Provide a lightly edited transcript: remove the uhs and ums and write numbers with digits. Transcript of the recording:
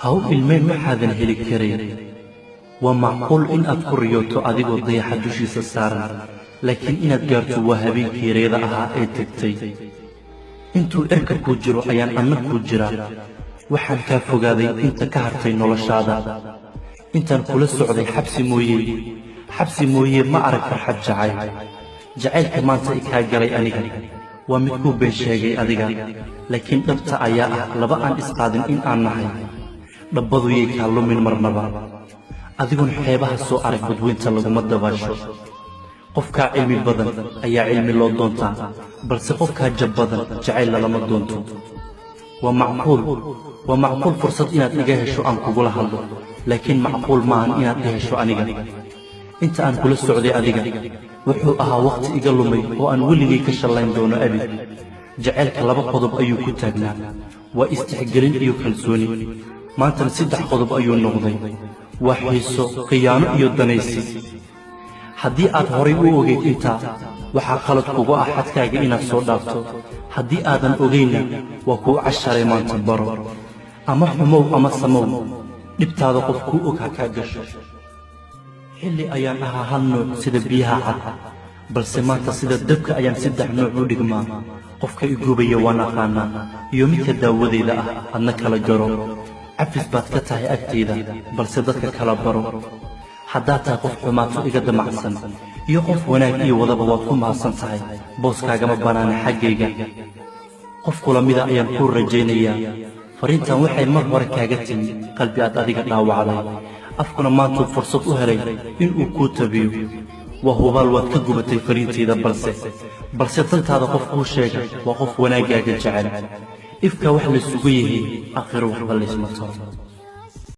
هاو ilmeen maxaadan heli karayn waa macquul in aad ku riyooto adigoo dayaxa dushiisa saaran laakiin inaad gaarto waa habeenkii reeda ahaa ee tagtay intuu cirka kuu jiro ayaan anna kuu jiraa waxaan kaa fogaaday inta ka hartay noloshaada intaan kula socday xabsi mooye ma arag farxad jacaylka maanta i kaa galay aniga waa mid kuu been sheegay adiga laakiin dhabta ayaa ah laba aan isqaadin in aan nahay dhabbadu yay kaa lumin marnaba adigoon xeebaha soo arag badweynta laguma dabaasho qofkaa cilmi badan ayaa cilmi loo doontaa balse qofkaa jab badan jacayl lalama doonto waa macquul fursad inaad iga hesho aan kugula hadlo laakiin macquul maahan inaad i hesho aniga inta aan kula socday adiga wuxuu ahaa wakhti iga lumay oo aan weligay ka shallayn doono abid jacaylka laba qodob ayuu ku taagnaa waa istixgelin iyo kalsooni maantana 3 qodob ayuu noqday waa xiiso khiyaano iyo danaysi haddii aad horay u ogeyd intaa waxaa qalad kugu ah xadkaaga inaad soo dhaafto haddii aadan ogayna waa kuu casharay maanta baro ama xumow ama samow dhibtaada qof kuu og ha kaa gasho xilli ayaan ahaa hal nooc sida biyaha cad balse maanta sida dabka ayaan 3 nooc u dhigmaa qofka i gubaya waan aqaanaa iyo midka daawadayda ah adna kala garo cafis baad ka tahay agtayda balse dadka kala baro haddaad tahay qof xumaato iga damacsan iyo qof wanaag iyo wadaba waad ku mahadsan tahay booskaagama bannaana xaggayga qof kula mida ayaan kuu rajaynayaa fariintan waxay mar hore kaaga timi qalbi aad adiga dhaawacday afkuna maantuu fursad u helay inuu kuu tabiyo waa hubaal waad ka gubatay fariintayda balse dantaada qof kuu sheega waa qof wanaaggaaga jecel ifka wax laysugu yihiin aakhiro waxba laysma taro